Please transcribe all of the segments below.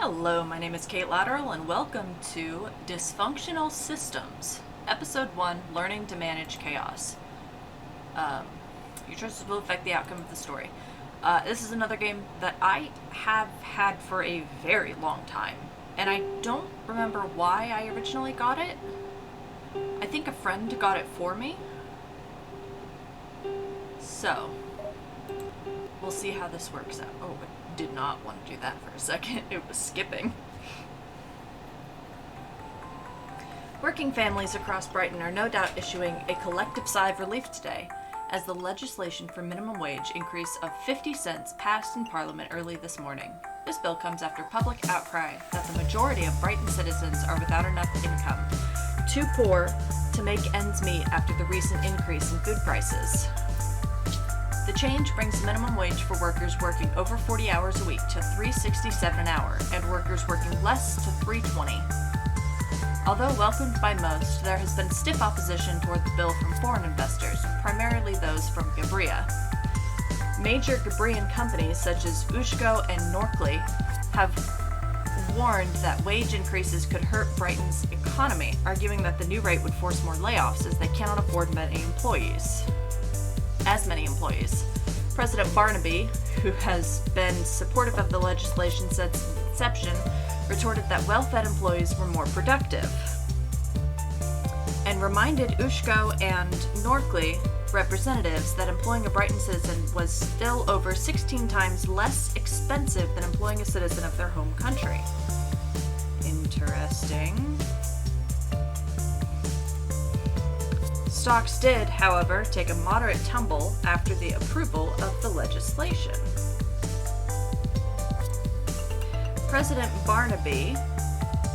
Hello, my name is Kate Latteral, and welcome to Dysfunctional Systems, Episode 1, Learning to Manage Chaos. Your choices will affect the outcome of the story. This is another game that I have had for a very long time, and I don't remember why I originally got it. I think a friend got it for me. So, we'll see how this works out. Oh, I did not want to do that for a second. It was skipping. Working families across Brighton are no doubt issuing a collective sigh of relief today, as the legislation for minimum wage increase of 50 cents passed in Parliament early this morning. This bill comes after public outcry that the majority of Brighton citizens are without enough income, too poor to make ends meet after the recent increase in food prices. The change brings minimum wage for workers working over 40 hours a week to $3.67 an hour, and workers working less to $3.20. Although welcomed by most, there has been stiff opposition toward the bill from foreign investors, primarily those from Gabria. Major Gabrian companies such as Ushco and Norkley have warned that wage increases could hurt Brighton's economy, arguing that the new rate would force more layoffs as they cannot afford as many employees. President Barnaby, who has been supportive of the legislation since its inception, retorted that well-fed employees were more productive, and reminded Ushco and Norkley representatives that employing a Brighton citizen was still over 16 times less expensive than employing a citizen of their home country. Interesting. Stocks did, however, take a moderate tumble after the approval of the legislation. President Barnaby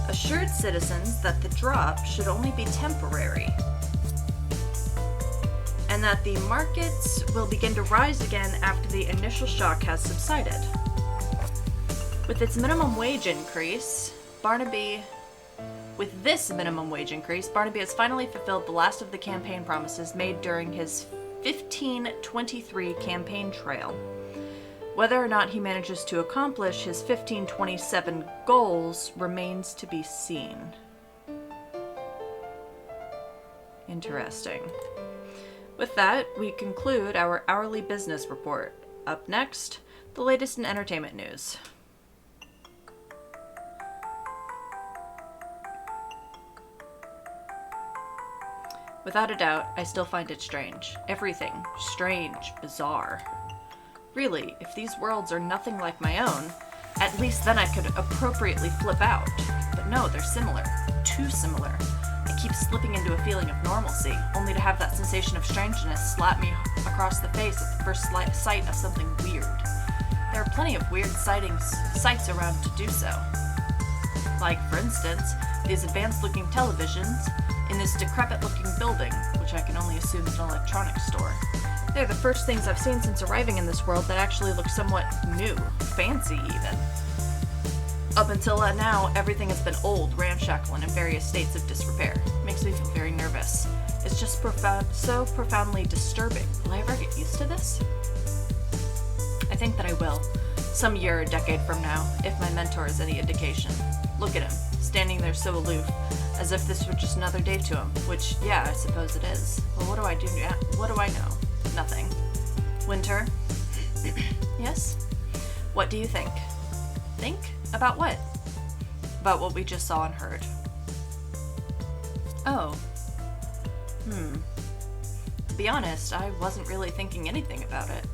assured citizens that the drop should only be temporary, and that the markets will begin to rise again after the initial shock has subsided. With this minimum wage increase, Barnaby has finally fulfilled the last of the campaign promises made during his 1523 campaign trail. Whether or not he manages to accomplish his 1527 goals remains to be seen. Interesting. With that, we conclude our hourly business report. Up next, the latest in entertainment news. Without a doubt, I still find it strange. Everything strange, bizarre. Really, if these worlds are nothing like my own, at least then I could appropriately flip out. But no, they're similar. Too similar. I keep slipping into a feeling of normalcy, only to have that sensation of strangeness slap me across the face at the first sight of something weird. There are plenty of weird sights around to do so. Like, for instance, these advanced-looking televisions in this decrepit-looking building, which I can only assume is an electronics store. They're the first things I've seen since arriving in this world that actually look somewhat new, fancy even. Up until now, everything has been old, ramshackle, and in various states of disrepair. It makes me feel very nervous. It's just so profoundly disturbing. Will I ever get used to this? I think that I will. Some year or decade from now, if my mentor is any indication. Look at him, standing there so aloof, as if this were just another day to him, which, yeah, I suppose it is. Well, what do I do now? What do I know? Nothing. Winter? Yes? What do you think? Think? About what? About what we just saw and heard. Oh. To be honest, I wasn't really thinking anything about it.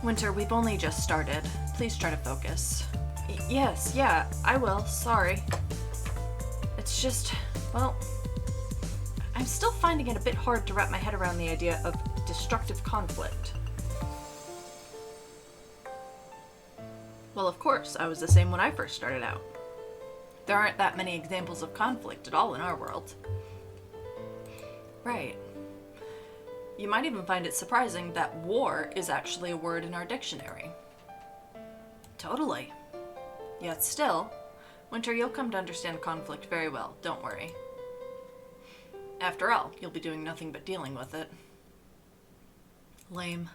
Winter, we've only just started. Please try to focus. Yes, yeah, I will. Sorry. It's just, well, I'm still finding it a bit hard to wrap my head around the idea of destructive conflict. Well, of course, I was the same when I first started out. There aren't that many examples of conflict at all in our world. Right. You might even find it surprising that war is actually a word in our dictionary. Totally. Yet still, Winter, you'll come to understand conflict very well, don't worry. After all, you'll be doing nothing but dealing with it. Lame.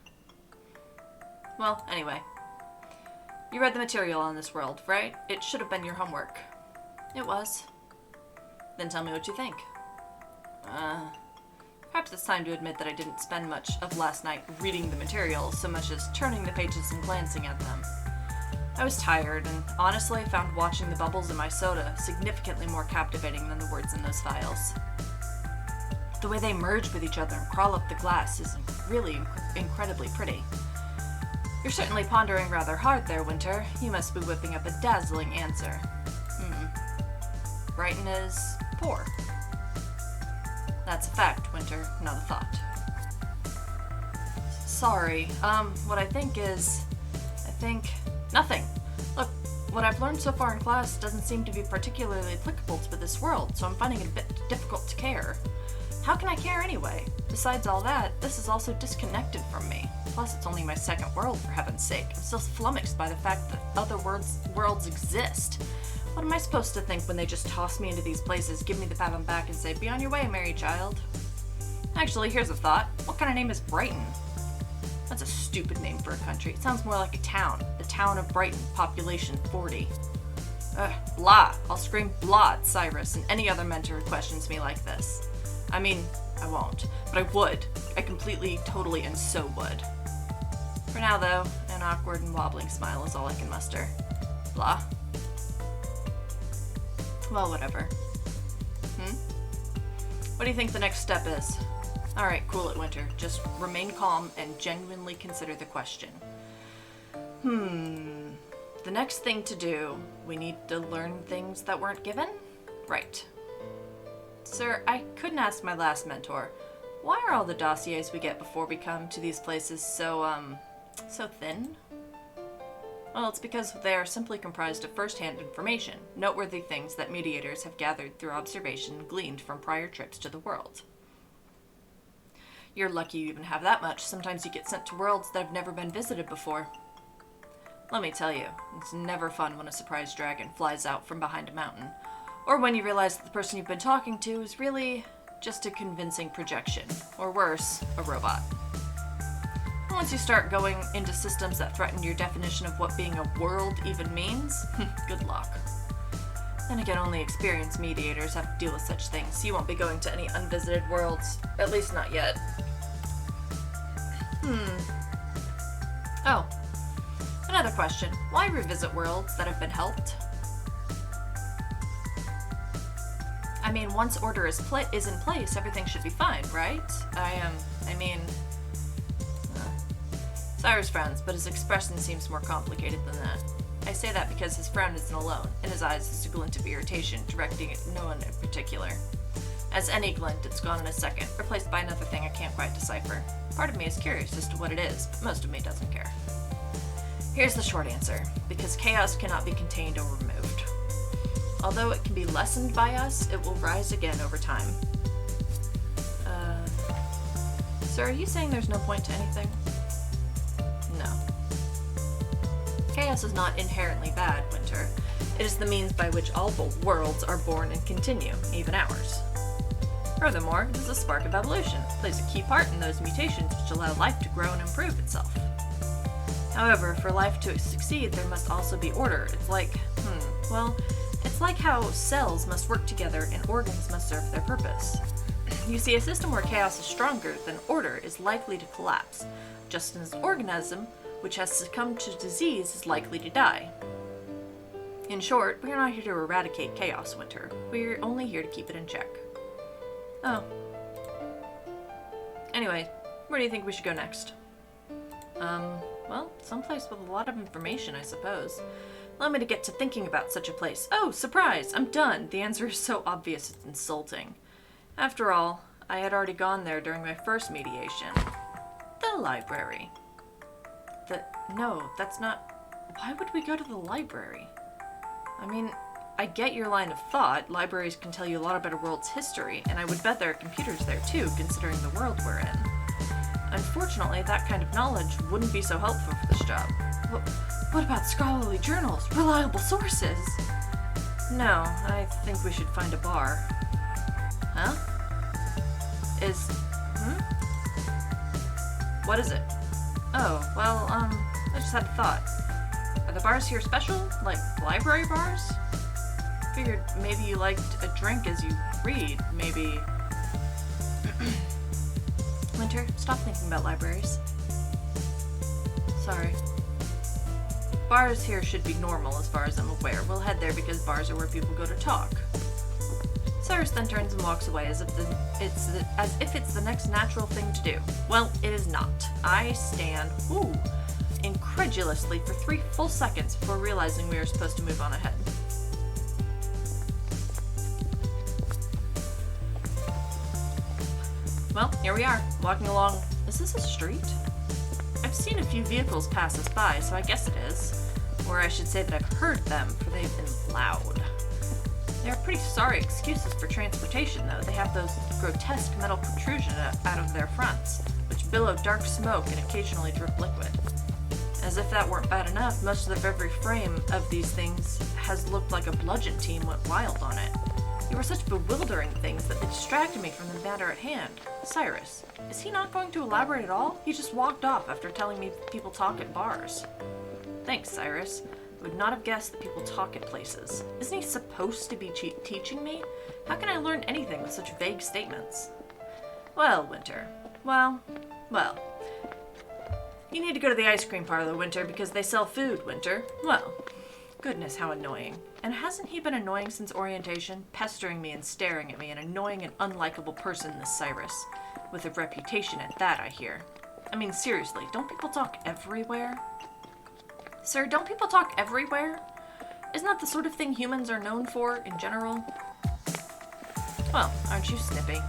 Well, anyway. You read the material on this world, right? It should have been your homework. It was. Then tell me what you think. Perhaps it's time to admit that I didn't spend much of last night reading the material so much as turning the pages and glancing at them. I was tired and honestly found watching the bubbles in my soda significantly more captivating than the words in those files. The way they merge with each other and crawl up the glass is really incredibly pretty. You're certainly pondering rather hard there, Winter. You must be whipping up a dazzling answer. Brighton is poor. That's a fact, Winter, not a thought. Sorry, what I think nothing. Look, what I've learned so far in class doesn't seem to be particularly applicable to this world, so I'm finding it a bit difficult to care. How can I care anyway? Besides all that, this is also disconnected from me. Plus, it's only my second world, for heaven's sake. I'm still flummoxed by the fact that other worlds exist. What am I supposed to think when they just toss me into these places, give me the pat on the back, and say, "Be on your way, merry child"? Actually, here's a thought. What kind of name is Brighton? That's a stupid name for a country. It sounds more like a town. The town of Brighton, population 40. Blah. I'll scream blah at Cyrus and any other mentor who questions me like this. I mean, I won't, but I would. I completely, totally, and so would. For now, though, an awkward and wobbling smile is all I can muster. Blah. Well, whatever. What do you think the next step is? Alright, cool it, Winter. Just remain calm and genuinely consider the question. The next thing to do, we need to learn things that weren't given? Right. Sir, I couldn't ask my last mentor. Why are all the dossiers we get before we come to these places so thin? Well, it's because they are simply comprised of first-hand information, noteworthy things that mediators have gathered through observation and gleaned from prior trips to the world. You're lucky you even have that much. Sometimes you get sent to worlds that have never been visited before. Let me tell you, it's never fun when a surprise dragon flies out from behind a mountain, or when you realize that the person you've been talking to is really just a convincing projection, or worse, a robot. Once you start going into systems that threaten your definition of what being a world even means, good luck. Then again, only experienced mediators have to deal with such things, so you won't be going to any unvisited worlds, at least not yet. Oh, another question. Why revisit worlds that have been helped? I mean, once order is in place, everything should be fine, right? Cyrus frowns, but his expression seems more complicated than that. I say that because his frown isn't alone. In his eyes is a glint of irritation, directing at no one in particular. As any glint, it's gone in a second, replaced by another thing I can't quite decipher. Part of me is curious as to what it is, but most of me doesn't care. Here's the short answer. Because chaos cannot be contained or removed. Although it can be lessened by us, it will rise again over time. Sir, are you saying there's no point to anything? No. Chaos is not inherently bad, Winter. It is the means by which all worlds are born and continue, even ours. Furthermore, it is a spark of evolution, plays a key part in those mutations which allow life to grow and improve itself. However, for life to succeed, there must also be order. It's like, it's like how cells must work together and organs must serve their purpose. You see, a system where chaos is stronger than order is likely to collapse, just as an organism which has succumbed to disease is likely to die. In short, we are not here to eradicate chaos, Winter. We're only here to keep it in check. Oh. Anyway, where do you think we should go next? Well, someplace with a lot of information, I suppose. Allow me to get to thinking about such a place. Oh, surprise! I'm done! The answer is so obvious it's insulting. After all, I had already gone there during my first mediation. The library. No, that's not... Why would we go to the library? I mean, I get your line of thought. Libraries can tell you a lot about a world's history, and I would bet there are computers there too, considering the world we're in. Unfortunately, that kind of knowledge wouldn't be so helpful for this job. What about scholarly journals? Reliable sources? No, I think we should find a bar. Huh? What is it? Oh, well, I just had a thought. Are the bars here special? Like library bars? Figured maybe you liked a drink as you read, maybe. Winter, stop thinking about libraries. Sorry. Bars here should be normal as far as I'm aware. We'll head there because bars are where people go to talk. Cyrus then turns and walks away as if it's the next natural thing to do. Well, it is not. I stand, incredulously for 3 full seconds before realizing we are supposed to move on ahead. Well, here we are, walking along. Is this a street? I've seen a few vehicles pass us by, so I guess it is. Or I should say that I've heard them, for they've been loud. They are pretty sorry excuses for transportation, though. They have those grotesque metal protrusions out of their fronts, which billow dark smoke and occasionally drip liquid. As if that weren't bad enough, most of every frame of these things has looked like a bludgeon team went wild on it. They were such bewildering things that they distracted me from the matter at hand. Cyrus, is he not going to elaborate at all? He just walked off after telling me people talk at bars. Thanks, Cyrus. I would not have guessed that people talk at places. Isn't he supposed to be teaching me? How can I learn anything with such vague statements? Well, Winter. Well. You need to go to the ice cream parlor, Winter, because they sell food, Winter. Well. Goodness, how annoying. And hasn't he been annoying since orientation? Pestering me and staring at me, an annoying and unlikable person, this Cyrus. With a reputation at that, I hear. I mean, seriously, don't people talk everywhere? Sir, don't people talk everywhere? Isn't that the sort of thing humans are known for, in general? Well, aren't you snippy?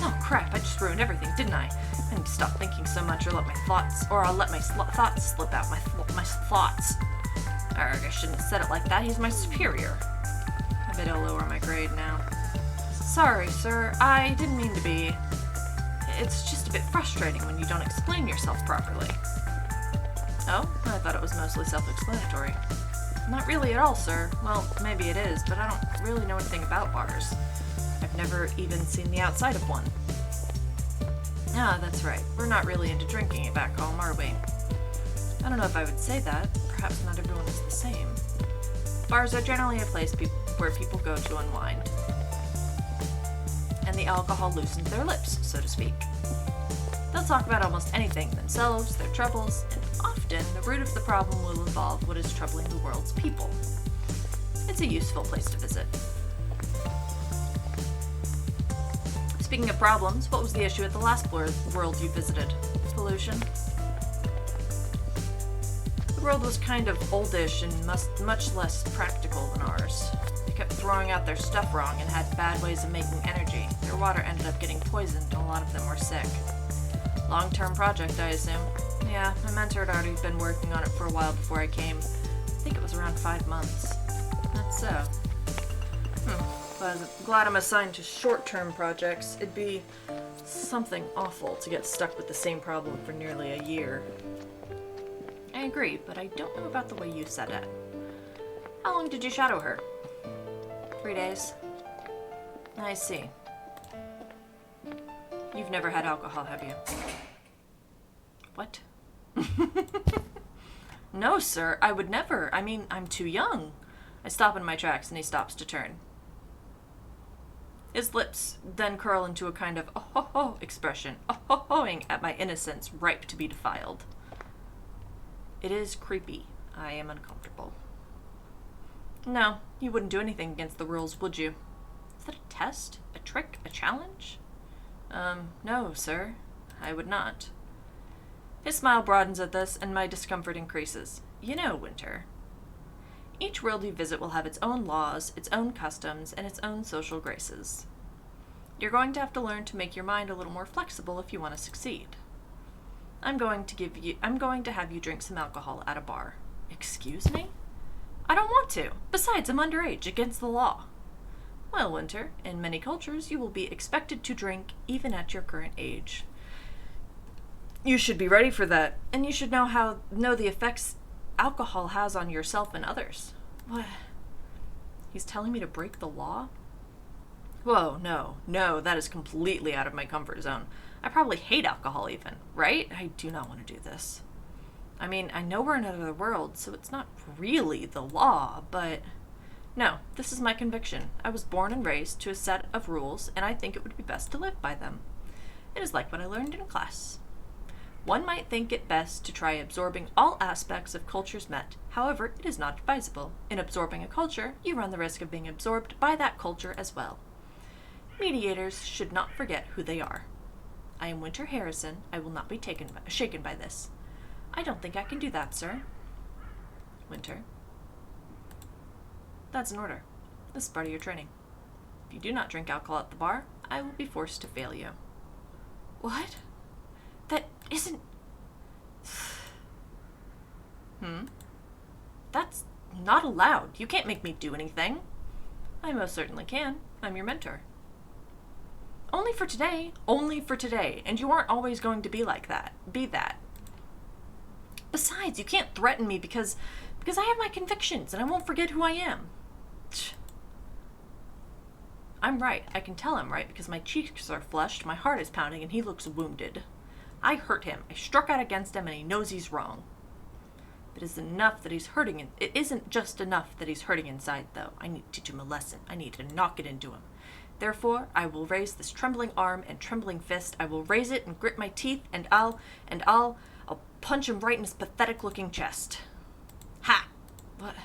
Oh crap, I just ruined everything, didn't I? I need to stop thinking so much or I'll let my thoughts slip out. My thoughts. Arg, I shouldn't have said it like that. He's my superior. I bet I'll lower my grade now. Sorry, sir. I didn't mean to be. It's just a bit frustrating when you don't explain yourself properly. Oh? I thought it was mostly self-explanatory. Not really at all, sir. Well, maybe it is, but I don't really know anything about bars. I've never even seen the outside of one. Ah, that's right. We're not really into drinking it back home, are we? I don't know if I would say that. Perhaps not everyone is the same. Bars are generally a place where people go to unwind. And the alcohol loosens their lips, so to speak. They'll talk about almost anything, themselves, their troubles, and often the root of the problem will involve what is troubling the world's people. It's a useful place to visit. Speaking of problems, what was the issue at the last world you visited? Pollution? The world was kind of oldish and much less practical than ours. They kept throwing out their stuff wrong and had bad ways of making energy. Their water ended up getting poisoned and a lot of them were sick. Long-term project, I assume. Yeah, my mentor had already been working on it for a while before I came. I think it was around 5 months. That's so. Glad I'm assigned to short-term projects. It'd be something awful to get stuck with the same problem for nearly a year. I agree, but I don't know about the way you said it. How long did you shadow her? 3 days. I see. You've never had alcohol, have you? What? No, sir, I would never. I mean, I'm too young. I stop in my tracks and he stops to turn. His lips then curl into a kind of oh-ho-ho expression, oh-ho-hoing at my innocence ripe to be defiled. It is creepy. I am uncomfortable. No, you wouldn't do anything against the rules, would you? Is that a test? A trick? A challenge? No, sir. I would not. His smile broadens at this, and my discomfort increases. You know, Winter, each world you visit will have its own laws, its own customs, and its own social graces. You're going to have to learn to make your mind a little more flexible if you want to succeed. I'm going to have you drink some alcohol at a bar. Excuse me? I don't want to. Besides, I'm underage, against the law. Well, Winter, in many cultures, you will be expected to drink even at your current age. You should be ready for that, and you should know the effects alcohol has on yourself and others. What? He's telling me to break the law? Whoa, no, that is completely out of my comfort zone. I probably hate alcohol even, right? I do not want to do this. I mean, I know we're in another world, so it's not really the law, but... No, this is my conviction. I was born and raised to a set of rules, and I think it would be best to live by them. It is like what I learned in class. One might think it best to try absorbing all aspects of cultures met. However, it is not advisable. In absorbing a culture, you run the risk of being absorbed by that culture as well. Mediators should not forget who they are. I am Winter Harrison. I will not be shaken by this. I don't think I can do that, sir. Winter. That's an order. This is part of your training. If you do not drink alcohol at the bar, I will be forced to fail you. What? That isn't... That's not allowed. You can't make me do anything. I most certainly can. I'm your mentor. Only for today. Only for today. And you aren't always going to be like that. Be that. Besides, you can't threaten me because I have my convictions and I won't forget who I am. I'm right. I can tell I'm right because my cheeks are flushed, my heart is pounding, and he looks wounded. I hurt him. I struck out against him and he knows he's wrong. It isn't enough that he's hurting. It isn't just enough that he's hurting inside, though. I need to teach him a lesson. I need to knock it into him. Therefore, I will raise this trembling arm and trembling fist. I will raise it and grit my teeth, and I'll punch him right in his pathetic-looking chest. Ha! What?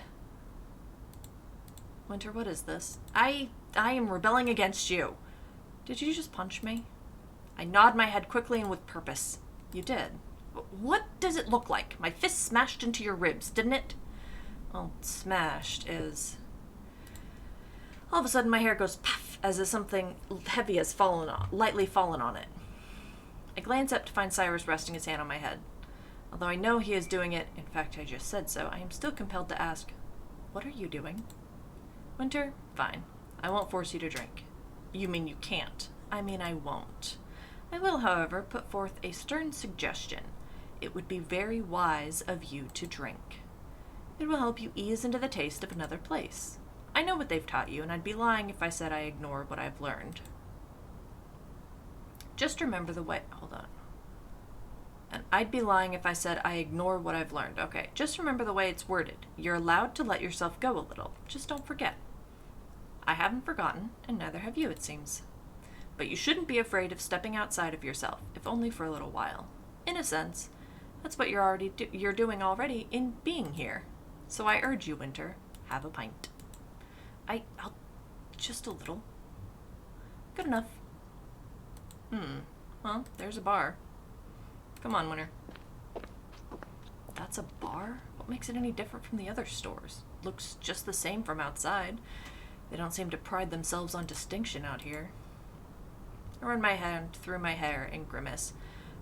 Winter, what is this? I am rebelling against you. Did you just punch me? I nod my head quickly and with purpose. You did. What does it look like? My fist smashed into your ribs, didn't it? Well, smashed is... All of a sudden my hair goes puff, as if something heavy has lightly fallen on it. I glance up to find Cyrus resting his hand on my head. Although I know he is doing it, in fact I just said so, I am still compelled to ask, what are you doing? Winter, fine. I won't force you to drink. You mean you can't. I mean I won't. I will, however, put forth a stern suggestion. It would be very wise of you to drink. It will help you ease into the taste of another place. I know what they've taught you, and I'd be lying if I said I ignore what I've learned. Just remember the way... Hold on. And I'd be lying if I said I ignore what I've learned. Okay, just remember the way it's worded. You're allowed to let yourself go a little. Just don't forget. I haven't forgotten, and neither have you, it seems. But you shouldn't be afraid of stepping outside of yourself, if only for a little while. In a sense, that's what you're doing already in being here. So I urge you, Winter, have a pint. I'll just a little. Good enough. Well, there's a bar. Come on, Winter. That's a bar? What makes it any different from the other stores? Looks just the same from outside. They don't seem to pride themselves on distinction out here. I run my hand through my hair and grimace.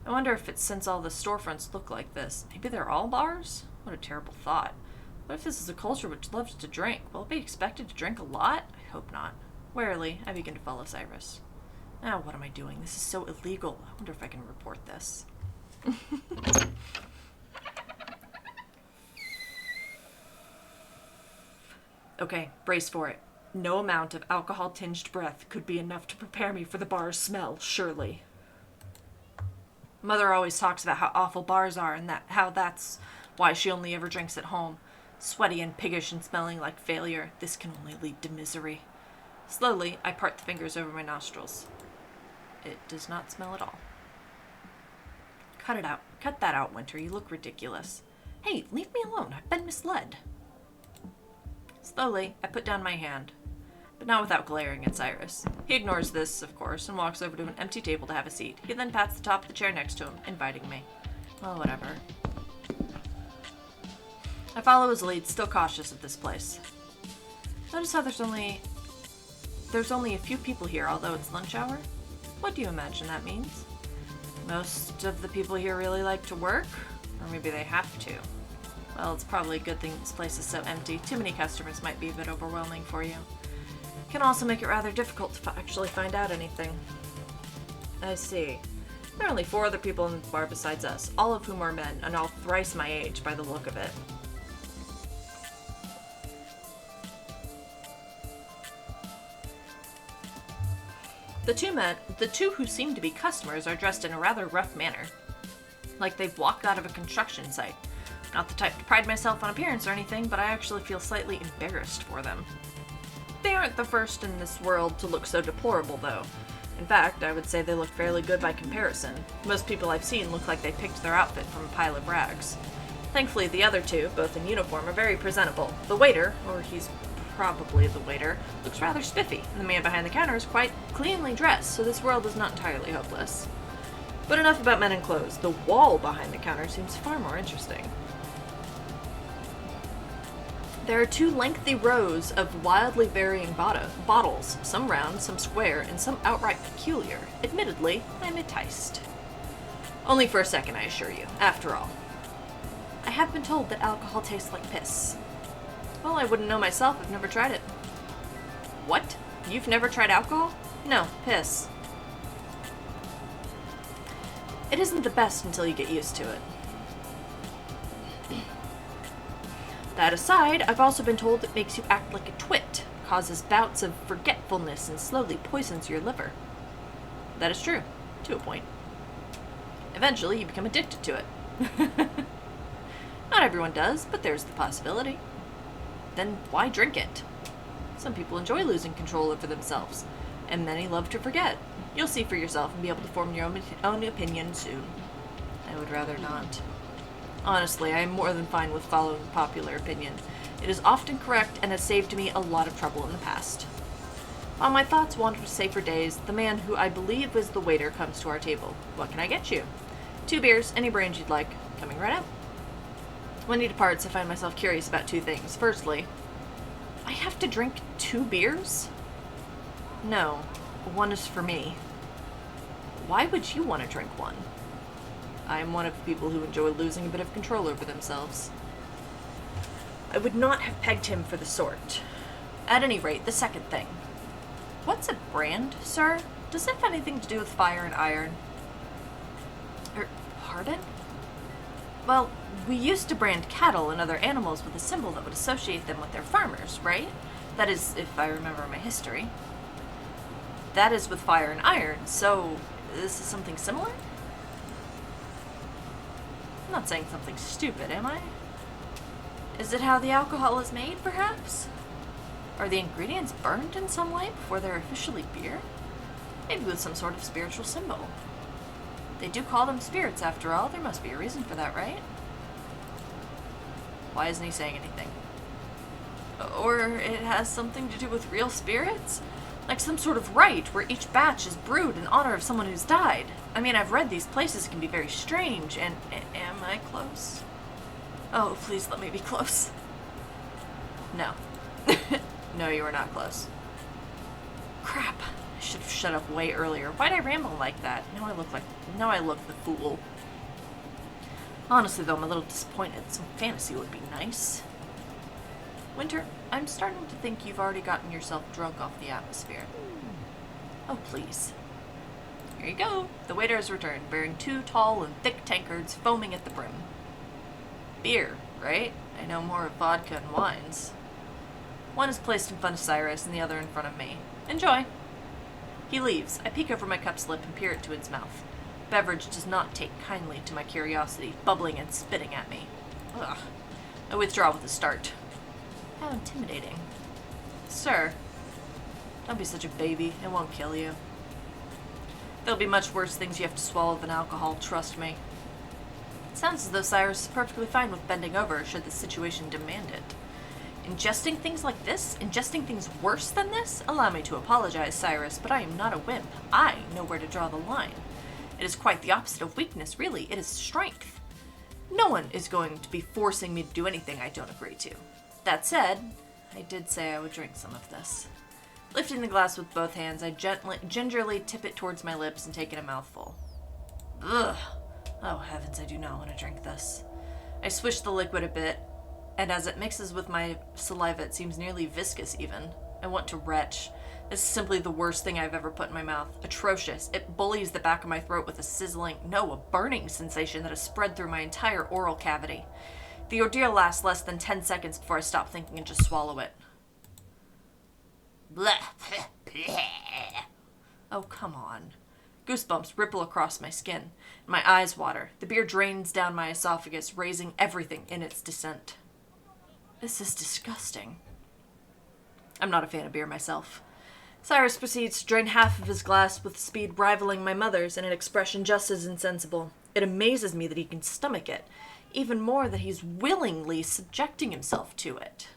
I wonder if it's since all the storefronts look like this. Maybe they're all bars? What a terrible thought. What if this is a culture which loves to drink? Will it be expected to drink a lot? I hope not. Warily, I begin to follow Cyrus. Now, what am I doing? This is so illegal. I wonder if I can report this. Okay, brace for it. No amount of alcohol-tinged breath could be enough to prepare me for the bar's smell, surely. Mother always talks about how awful bars are and how that's why she only ever drinks at home. Sweaty and piggish and smelling like failure. This can only lead to misery. Slowly, I part the fingers over my nostrils. It does not smell at all. Cut it out. Cut that out, Winter. You look ridiculous. Hey, leave me alone. I've been misled. Slowly, I put down my hand, but not without glaring at Cyrus. He ignores this, of course, and walks over to an empty table to have a seat. He then pats the top of the chair next to him, inviting me. Well, whatever. I follow his lead, still cautious of this place. Notice how there's only a few people here, although it's lunch hour? What do you imagine that means? Most of the people here really like to work? Or maybe they have to. Well, it's probably a good thing this place is so empty. Too many customers might be a bit overwhelming for you. It can also make it rather difficult to actually find out anything. I see. There are only 4 other people in the bar besides us, all of whom are men, and all thrice my age by the look of it. The two who seem to be customers are dressed in a rather rough manner, like they've walked out of a construction site. Not the type to pride myself on appearance or anything, but I actually feel slightly embarrassed for them. They aren't the first in this world to look so deplorable, though. In fact, I would say they look fairly good by comparison. Most people I've seen look like they picked their outfit from a pile of rags. Thankfully, the other two, both in uniform, are very presentable. The waiter, or he's probably the waiter, looks rather spiffy, and the man behind the counter is quite cleanly dressed, so this world is not entirely hopeless. But enough about men in clothes. The wall behind the counter seems far more interesting. There are 2 lengthy rows of wildly varying bottles, some round, some square, and some outright peculiar. Admittedly, I'm enticed. Only for a second, I assure you. After all, I have been told that alcohol tastes like piss. Well, I wouldn't know myself. I've never tried it. What? You've never tried alcohol? No, piss. It isn't the best until you get used to it. That aside, I've also been told it makes you act like a twit, causes bouts of forgetfulness, and slowly poisons your liver. That is true, to a point. Eventually, you become addicted to it. Not everyone does, but there's the possibility. Then why drink it? Some people enjoy losing control over themselves, and many love to forget. You'll see for yourself and be able to form your own opinion soon. I would rather not. Honestly, I am more than fine with following popular opinion. It is often correct and has saved me a lot of trouble in the past. While my thoughts wander to say for days, the man who I believe is the waiter comes to our table. What can I get you? 2 beers, any brands you'd like. Coming right up. When he departs, I find myself curious about 2 things. Firstly, I have to drink 2 beers? No, 1 is for me. Why would you want to drink 1? I am one of the people who enjoy losing a bit of control over themselves. I would not have pegged him for the sort. At any rate, the second thing. What's a brand, sir? Does it have anything to do with fire and iron? Pardon? Well, we used to brand cattle and other animals with a symbol that would associate them with their farmers, right? That is, if I remember my history. That is with fire and iron, so this is something similar? I'm not saying something stupid, am I? Is it how the alcohol is made, perhaps? Are the ingredients burned in some way before they're officially beer? Maybe with some sort of spiritual symbol. They do call them spirits, after all. There must be a reason for that, right? Why isn't he saying anything? Or it has something to do with real spirits? Like some sort of rite where each batch is brewed in honor of someone who's died. I mean, I've read these places can be very strange, and am I close? Oh, please let me be close. No. No, you are not close. Crap. I should have shut up way earlier. Why'd I ramble like that? Now I look the fool. Honestly, though, I'm a little disappointed. Some fantasy would be nice. Winter, I'm starting to think you've already gotten yourself drunk off the atmosphere. Oh, please. Here you go. The waiter has returned, bearing 2 tall and thick tankards foaming at the brim. Beer, right? I know more of vodka and wines. 1 is placed in front of Cyrus and the other in front of me. Enjoy. He leaves. I peek over my cup's lip and peer it to his mouth. Beverage does not take kindly to my curiosity, bubbling and spitting at me. Ugh. I withdraw with a start. How intimidating. Sir, don't be such a baby. It won't kill you. There'll be much worse things you have to swallow than alcohol, trust me. It sounds as though Cyrus is perfectly fine with bending over should the situation demand it. Ingesting things like this? Ingesting things worse than this? Allow me to apologize, Cyrus, but I am not a wimp. I know where to draw the line. It is quite the opposite of weakness, really. It is strength. No one is going to be forcing me to do anything I don't agree to. That said, I did say I would drink some of this. Lifting the glass with both hands, I gingerly tip it towards my lips and take in a mouthful. Ugh. Oh heavens, I do not want to drink this. I swish the liquid a bit, and as it mixes with my saliva, it seems nearly viscous even. I want to retch. This is simply the worst thing I've ever put in my mouth. Atrocious. It bullies the back of my throat with a burning sensation that has spread through my entire oral cavity. The ordeal lasts less than 10 seconds before I stop thinking and just swallow it. Blah. Oh, come on. Goosebumps ripple across my skin. My eyes water. The beer drains down my esophagus, raising everything in its descent. This is disgusting. I'm not a fan of beer myself. Cyrus proceeds to drain half of his glass with speed rivaling my mother's and an expression just as insensible. It amazes me that he can stomach it, even more that he's willingly subjecting himself to it.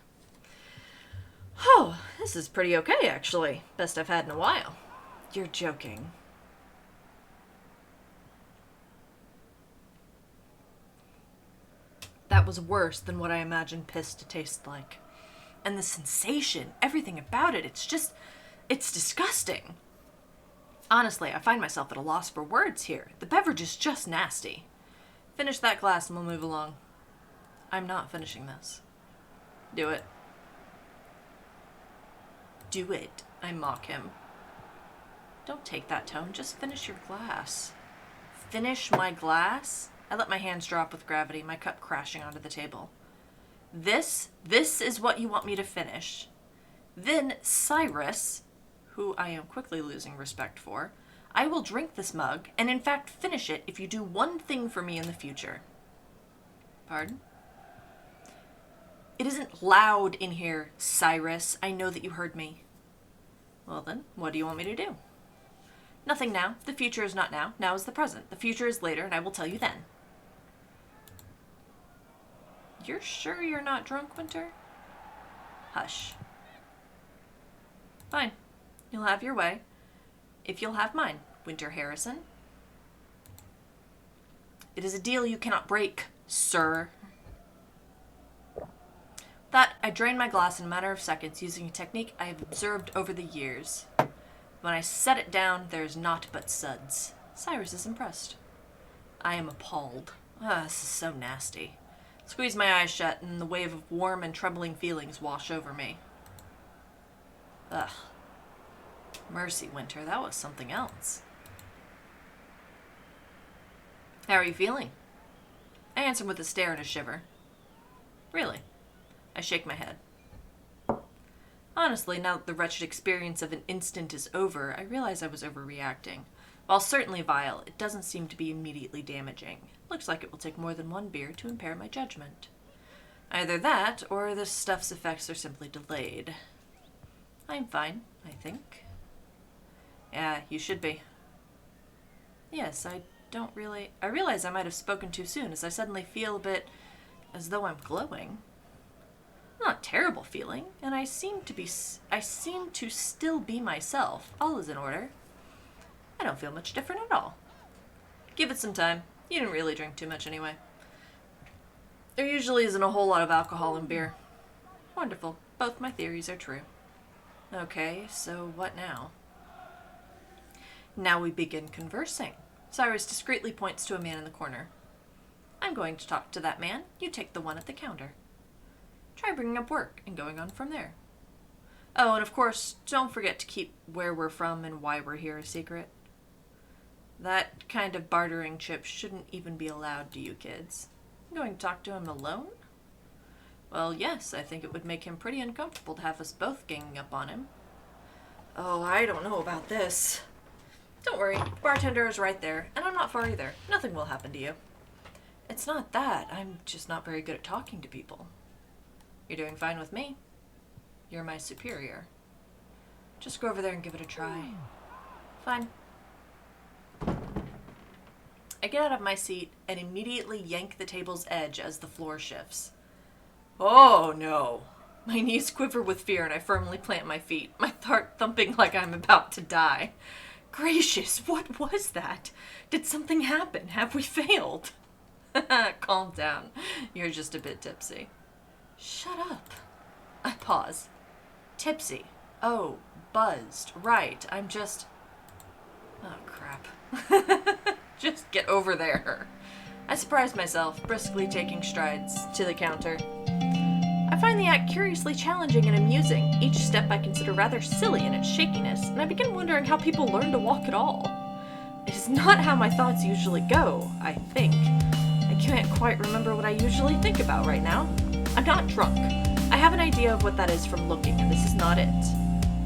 Oh, this is pretty okay, actually. Best I've had in a while. You're joking. That was worse than what I imagined piss to taste like. And the sensation, everything about it, it's disgusting. Honestly, I find myself at a loss for words here. The beverage is just nasty. Finish that glass and we'll move along. I'm not finishing this. Do it. Do it, I mock him. Don't take that tone, just finish your glass. Finish my glass? I let my hands drop with gravity, my cup crashing onto the table. This is what you want me to finish. Then Cyrus, who I am quickly losing respect for, I will drink this mug, and in fact finish it if you do one thing for me in the future. Pardon? It isn't loud in here, Cyrus. I know that you heard me. Well then, what do you want me to do? Nothing now. The future is not now. Now is the present. The future is later, and I will tell you then. You're sure you're not drunk, Winter? Hush. Fine. You'll have your way. If you'll have mine, Winter Harrison. It is a deal you cannot break, sir. That, I drained my glass in a matter of seconds using a technique I have observed over the years. When I set it down, there is naught but suds. Cyrus is impressed. I am appalled. This is so nasty. Squeeze my eyes shut, and the wave of warm and troubling feelings wash over me. Ugh. Mercy, Winter, that was something else. How are you feeling? I answer with a stare and a shiver. Really? I shake my head. Honestly, now that the wretched experience of an instant is over, I realize I was overreacting. While certainly vile, it doesn't seem to be immediately damaging. Looks like it will take more than one beer to impair my judgment. Either that, or this stuff's effects are simply delayed. I'm fine, I think. Yeah, you should be. Yes, I realize I might have spoken too soon, as I suddenly feel a bit as though I'm glowing. Not a terrible feeling, and I seem to still be myself. All is in order. I don't feel much different at all. Give it some time. You didn't really drink too much anyway. There usually isn't a whole lot of alcohol in beer. Wonderful. Both my theories are true. Okay, so what now? Now we begin conversing. Cyrus discreetly points to a man in the corner. I'm going to talk to that man. You take the one at the counter. Try bringing up work and going on from there. Oh, and of course, don't forget to keep where we're from and why we're here a secret. That kind of bartering chip shouldn't even be allowed to you kids. I'm going to talk to him alone? Well, yes, I think it would make him pretty uncomfortable to have us both ganging up on him. Oh, I don't know about this. Don't worry, the bartender is right there, and I'm not far either. Nothing will happen to you. It's not that. I'm just not very good at talking to people. You're doing fine with me. You're my superior. Just go over there and give it a try. Fine. I get out of my seat and immediately yank the table's edge as the floor shifts. Oh no. My knees quiver with fear and I firmly plant my feet, my heart thumping like I'm about to die. Gracious, what was that? Did something happen? Have we failed? Calm down. You're just a bit tipsy. Shut up. I pause. Tipsy. Oh, buzzed. Right. I'm just... Oh, crap. Just get over there. I surprised myself, briskly taking strides to the counter. I find the act curiously challenging and amusing. Each step I consider rather silly in its shakiness, and I begin wondering how people learn to walk at all. It is not how my thoughts usually go, I think. I can't quite remember what I usually think about right now. I'm not drunk. I have an idea of what that is from looking, and this is not it.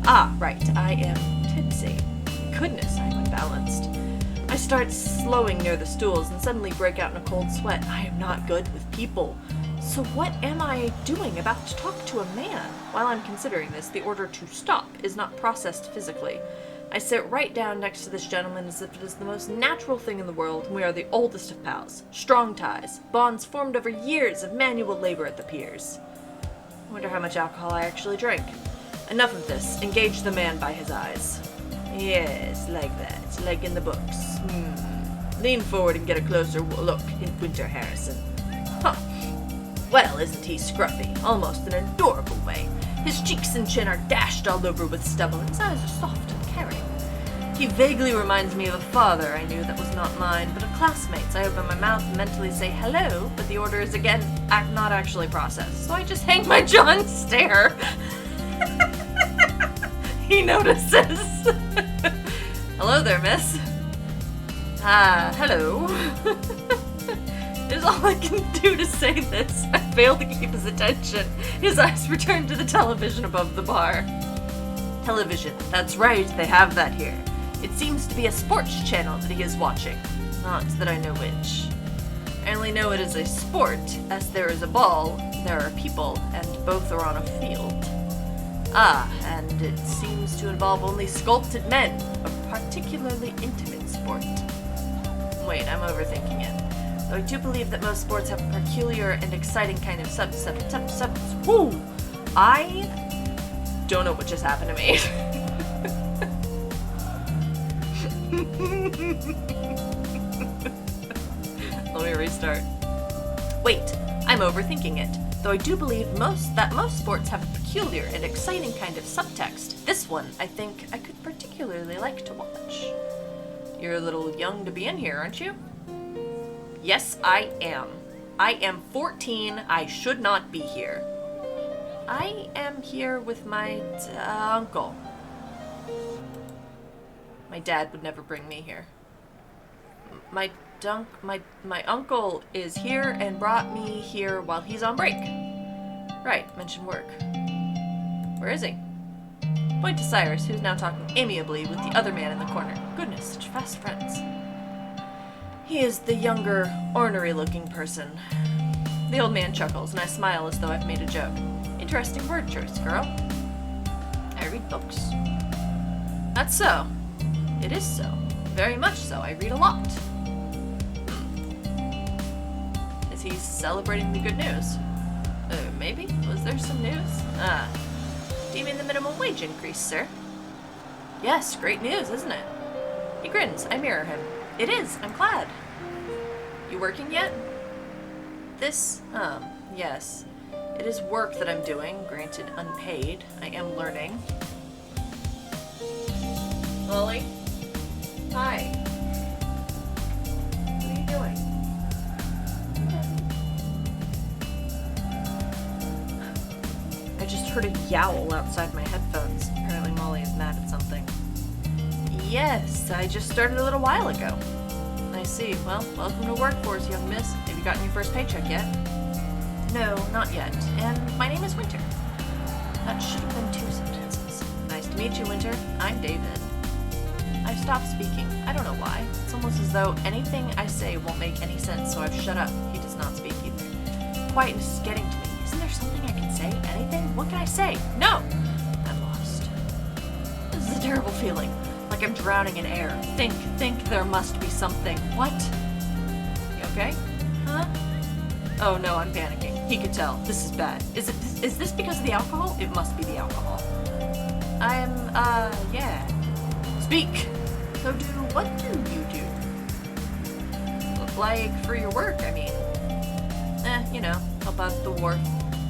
Ah, right, I am tipsy. Goodness, I'm unbalanced. I start slowing near the stools and suddenly break out in a cold sweat. I am not good with people. So what am I doing about to talk to a man? While I'm considering this, the order to stop is not processed physically. I sit right down next to this gentleman as if it is the most natural thing in the world, and we are the oldest of pals. Strong ties, bonds formed over years of manual labor at the piers. I wonder how much alcohol I actually drink. Enough of this. Engage the man by his eyes. Yes, like that. Like in the books. Lean forward and get a closer look in Winter Harrison. Huh. Well, isn't he scruffy? Almost in an adorable way. His cheeks and chin are dashed all over with stubble, and his eyes are soft and caring. He vaguely reminds me of a father I knew that was not mine, but a classmate's. I open my mouth and mentally say hello, but the order is again not actually processed, so I just hang my jaw and stare. He notices. Hello there, miss. Hello. It is all I can do to say this. I fail to keep his attention. His eyes return to the television above the bar. Television. That's right, they have that here. It seems to be a sports channel that he is watching. Not that I know which. I only know it is a sport, as there is a ball, there are people, and both are on a field. And it seems to involve only sculpted men, a particularly intimate sport. Wait, I'm overthinking it. Though I do believe that most sports have a peculiar and exciting kind of Woo! I don't know what just happened to me. Let me restart. Wait, I'm overthinking it. Though I do believe most sports have a peculiar and exciting kind of subtext. This one, I think, I could particularly like to watch. You're a little young to be in here, aren't you? Yes, I am. I am 14. I should not be here. I am here with my uncle. My dad would never bring me here. My uncle is here and brought me here while he's on break. Right, mention work. Where is he? Point to Cyrus, who's now talking amiably with the other man in the corner. Goodness, such fast friends. He is the younger, ornery-looking person. The old man chuckles, and I smile as though I've made a joke. Interesting word choice, girl. I read books. That's so. It is so. Very much so. I read a lot. Is he celebrating the good news? Maybe? Was there some news? Do you mean the minimum wage increase, sir? Yes, great news, isn't it? He grins. I mirror him. It is. I'm glad. You working yet? This, yes. It is work that I'm doing, granted unpaid. I am learning. Molly? Hi. What are you doing? I just heard a yowl outside my headphones. Apparently Molly is mad at something. Yes, I just started a little while ago. I see. Well, welcome to workforce, young miss. Have you gotten your first paycheck yet? No, not yet. And my name is Winter. That should have been 2 sentences. Nice to meet you, Winter. I'm David. I've stopped speaking. I don't know why. It's almost as though anything I say won't make any sense, so I've shut up. He does not speak either. Quietness is getting to me. Isn't there something I can say? Anything? What can I say? No! I'm lost. This is a terrible feeling. Like I'm drowning in air. Think there must be something. What? You okay? Huh? Oh no, I'm panicking. He could tell. This is bad. Is this because of the alcohol? It must be the alcohol. Yeah. Speak! So what do you do? Like, for your work, I mean. Help out at the wharf,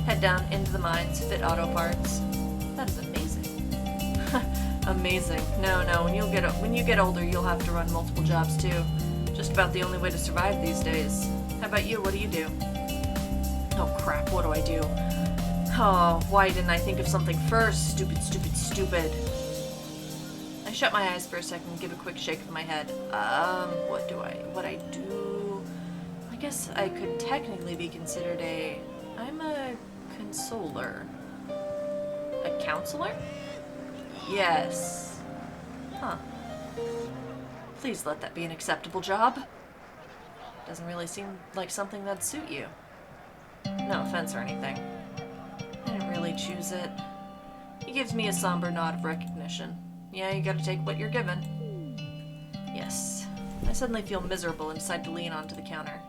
head down into the mines, fit auto parts. That is amazing. Amazing. No, when you get older, you'll have to run multiple jobs too. Just about the only way to survive these days. How about you? What do you do? Oh crap, what do I do? Oh, why didn't I think of something first? Stupid. I shut my eyes for a second and give a quick shake of my head. What I do? I guess I could technically be considered I'm a consoler. A counselor? Yes. Huh. Please let that be an acceptable job. Doesn't really seem like something that'd suit you. No offense or anything. I didn't really choose it. He gives me a somber nod of recognition. Yeah, you gotta take what you're given. Yes. I suddenly feel miserable and decide to lean onto the counter.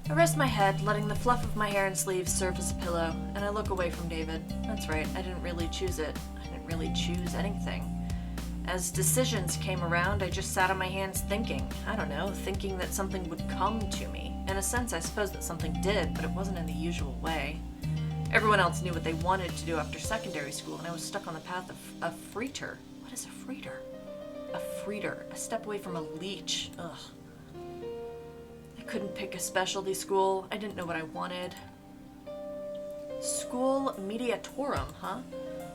I rest my head, letting the fluff of my hair and sleeves serve as a pillow, and I look away from David. That's right, I didn't really choose it. I didn't really choose anything. As decisions came around, I just sat on my hands thinking. I don't know, thinking that something would come to me. In a sense, I suppose that something did, but it wasn't in the usual way. Everyone else knew what they wanted to do after secondary school, and I was stuck on the path of a freeter. What is a freeter? A freeter. A step away from a leech. Ugh. I couldn't pick a specialty school. I didn't know what I wanted. School Mediatorum, huh?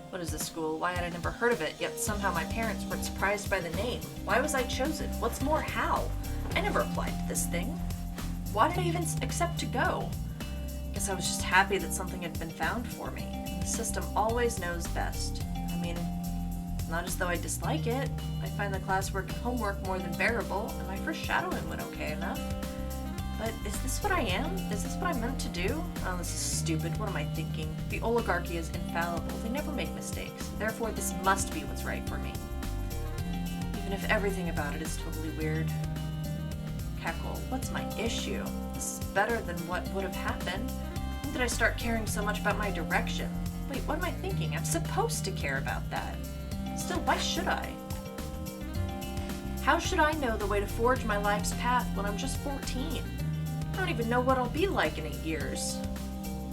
What is this school? Why had I never heard of it, yet somehow my parents weren't surprised by the name? Why was I chosen? What's more, how? I never applied to this thing. Why did I even accept to go? Guess I was just happy that something had been found for me. The system always knows best. I mean, not as though I dislike it. I find the classwork and homework more than bearable, and my first shadowing went okay enough. But is this what I am? Is this what I'm meant to do? Oh, this is stupid. What am I thinking? The oligarchy is infallible. They never make mistakes. Therefore, this must be what's right for me. Even if everything about it is totally weird. Cackle, what's my issue? This is better than what would have happened. When did I start caring so much about my direction? Wait, what am I thinking? I'm supposed to care about that. Still, why should I? How should I know the way to forge my life's path when I'm just 14? I don't even know what I'll be like in 8 years.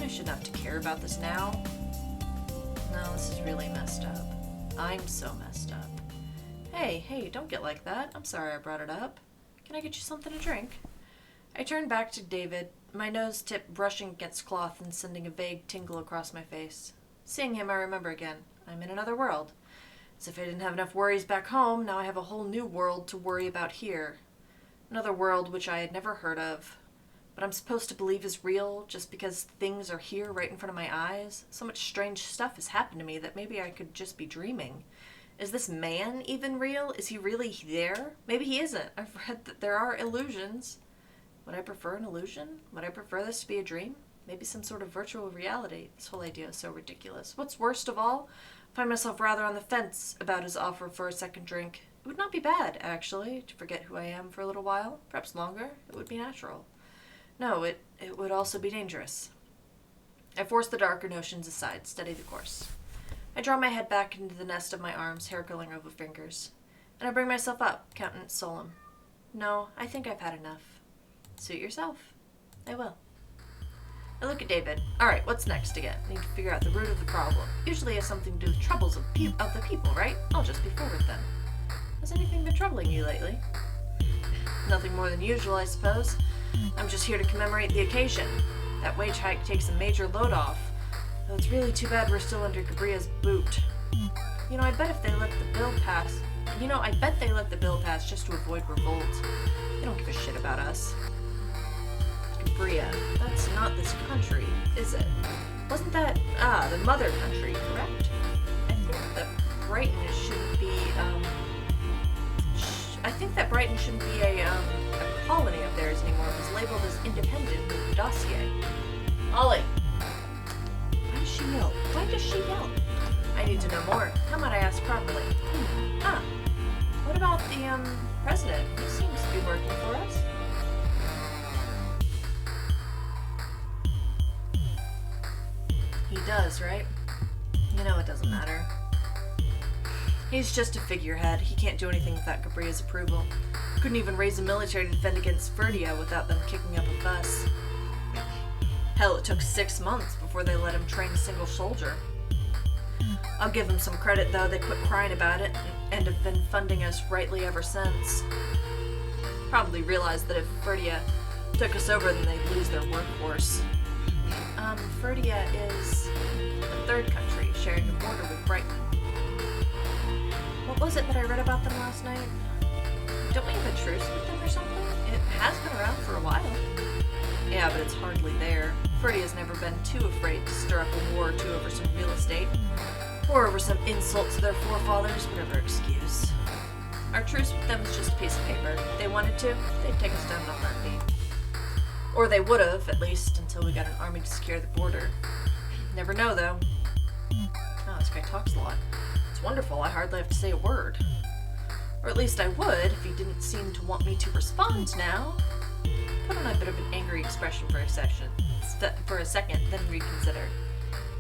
I shouldn't have to care about this now. No, this is really messed up. I'm so messed up. Hey, don't get like that. I'm sorry I brought it up. Can I get you something to drink? I turned back to David, my nose tip brushing against cloth and sending a vague tingle across my face. Seeing him, I remember again. I'm in another world. As if I didn't have enough worries back home, now I have a whole new world to worry about here. Another world which I had never heard of. But I'm supposed to believe is real just because things are here right in front of my eyes. So much strange stuff has happened to me that maybe I could just be dreaming. Is this man even real? Is he really there? Maybe he isn't. I've read that there are illusions. Would I prefer an illusion? Would I prefer this to be a dream? Maybe some sort of virtual reality. This whole idea is so ridiculous. What's worst of all, I find myself rather on the fence about his offer for a second drink. It would not be bad, actually, to forget who I am for a little while. Perhaps longer. It would be natural. No, it would also be dangerous. I force the darker notions aside, steady the course. I draw my head back into the nest of my arms, hair curling over fingers. And I bring myself up, countenance solemn. No, I think I've had enough. Suit yourself. I will. I look at David. Alright, what's next again? I need to figure out the root of the problem. Usually it has something to do with troubles of the people, right? I'll just be forward then. Has anything been troubling you lately? Nothing more than usual, I suppose. I'm just here to commemorate the occasion. That wage hike takes a major load off. Though it's really too bad we're still under Gabria's boot. I bet if they let the bill pass... I bet they let the bill pass just to avoid revolt. They don't give a shit about us. Gabria, that's not this country, is it? Wasn't that, the mother country, correct? I think that Brighton shouldn't be, a colony of theirs anymore. It was labeled as independent with the dossier. Ollie! Why does she yell? I need to know more. How might I ask properly? What about the, president? He seems to be working for us. He does, right? It doesn't matter. He's just a figurehead. He can't do anything without Gabria's approval. Couldn't even raise a military to defend against Ferdia without them kicking up a fuss. Hell, it took 6 months before they let him train a single soldier. I'll give them some credit, though. They quit crying about it and have been funding us rightly ever since. Probably realized that if Ferdia took us over, then they'd lose their workforce. Ferdia is a third country sharing a border with Brighton. What was it that I read about them last night? Don't we have a truce with them or something? It has been around for a while. Yeah, but it's hardly there. Ferdia's never been too afraid to stir up a war or two over some real estate. or over some insult to their forefathers, whatever excuse. Our truce with them is just a piece of paper. If they wanted to, they'd take us down in a heartbeat. Or they would have, at least, until we got an army to secure the border. Never know, though. Oh, this guy talks a lot. It's wonderful, I hardly have to say a word. Or at least I would, if he didn't seem to want me to respond now. Put on a bit of an angry expression for a second, then reconsider.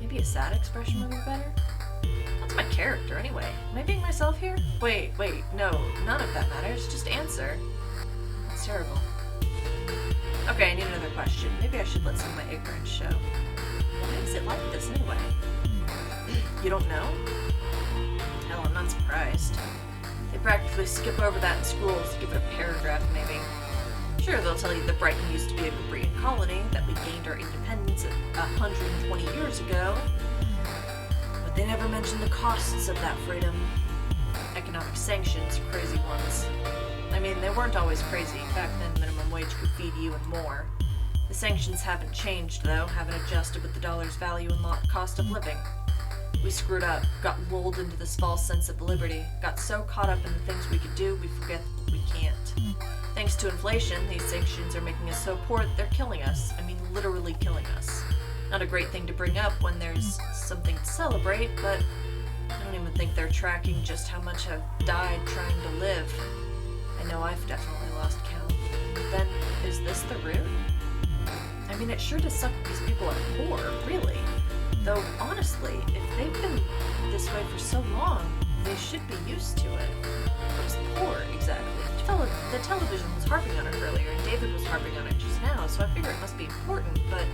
Maybe a sad expression would be better? What's my character, anyway? Am I being myself here? Wait, no, none of that matters. Just answer. That's terrible. Okay, I need another question. Maybe I should let some of my ignorance show. Why is it like this, anyway? You don't know? Hell, I'm not surprised. They practically skip over that in schools to give it a paragraph, maybe. Sure, they'll tell you that Brighton used to be a Cabrian colony, that we gained our independence 120 years ago. But they never mention the costs of that freedom. Economic sanctions, crazy ones. I mean, they weren't always crazy. Back then, minimum wage could feed you and more. The sanctions haven't changed, though, haven't adjusted with the dollar's value and cost of living. We screwed up, got lulled into this false sense of liberty, got so caught up in the things we could do, we forget that we can't. Thanks to inflation, these sanctions are making us so poor that they're killing us. I mean, literally killing us. Not a great thing to bring up when there's something to celebrate, but I don't even think they're tracking just how much I've died trying to live. I know I've definitely lost count. Then, is this the root? I mean, it sure does suck that these people are poor, really. Though, honestly, if they've been this way for so long, they should be used to it. What is poor, exactly? The television was harping on it earlier, and David was harping on it just now, so I figure it must be important, but,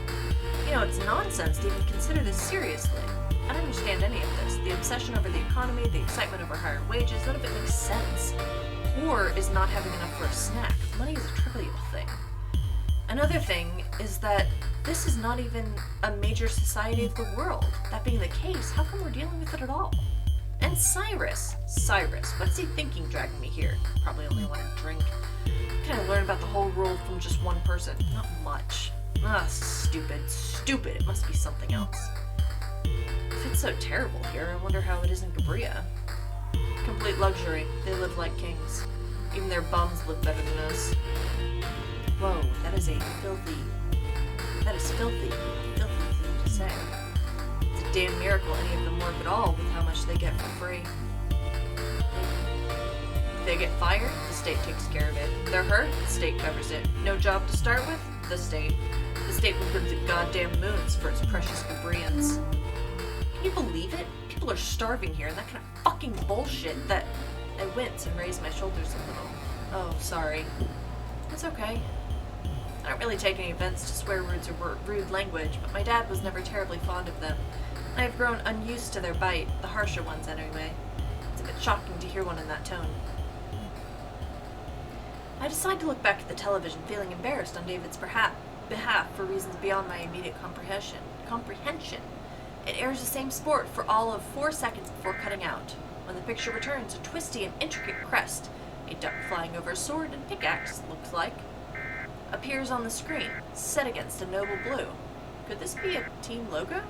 it's nonsense to even consider this seriously. I don't understand any of this. The obsession over the economy, the excitement over higher wages, none of it makes sense. Poor is not having enough for a snack. Money is a trivial thing. Another thing is that this is not even a major society of the world. That being the case, how come we're dealing with it at all? And Cyrus, what's he thinking dragging me here? Probably only want to drink. Can I learn about the whole world from just one person? Not much. Stupid. It must be something else. If it's so terrible here, I wonder how it is in Cabria. Complete luxury. They live like kings. Even their bums live better than us. Whoa, that is filthy thing to say. It's a damn miracle any of them work at all with how much they get for free. If they get fired, the state takes care of it. If they're hurt, the state covers it. No job to start with? The state. The state will go to the goddamn moons for its precious Cabrians. Can you believe it? People are starving here, and that kind of fucking bullshit that... I wince and raise my shoulders a little. Oh, sorry. It's okay. I don't really take any offense to swear words or rude language, but my dad was never terribly fond of them. I have grown unused to their bite, the harsher ones anyway. It's a bit shocking to hear one in that tone. I decide to look back at the television, feeling embarrassed on David's behalf for reasons beyond my immediate comprehension. It airs the same sport for all of 4 seconds before cutting out. When the picture returns, a twisty and intricate crest, a duck flying over a sword and pickaxe, looks like, appears on the screen, set against a noble blue. Could this be a team logo?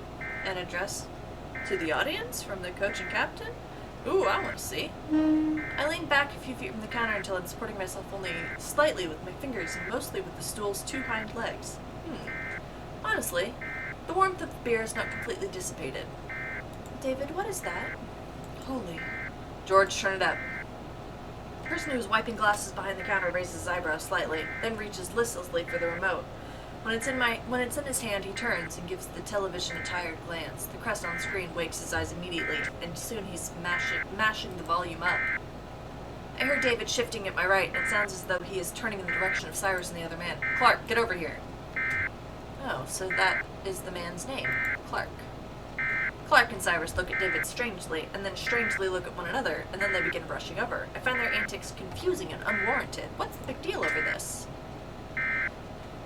An address to the audience from the coach and captain? Ooh, I want to see. I lean back a few feet from the counter until I'm supporting myself only slightly with my fingers and mostly with the stool's 2 hind legs. Honestly, the warmth of the beer is not completely dissipated. David, what is that? Holy. George, turn it up. The person who is wiping glasses behind the counter raises his eyebrows slightly, then reaches listlessly for the remote. When it's in his hand, he turns and gives the television a tired glance. The crest on screen wakes his eyes immediately, and soon he's mashing the volume up. I heard David shifting at my right, and it sounds as though he is turning in the direction of Cyrus and the other man. Clark, get over here. Oh, so that is the man's name. Clark. Clark and Cyrus look at David strangely, and then strangely look at one another, and then they begin rushing over. I find their antics confusing and unwarranted. What's the big deal over this?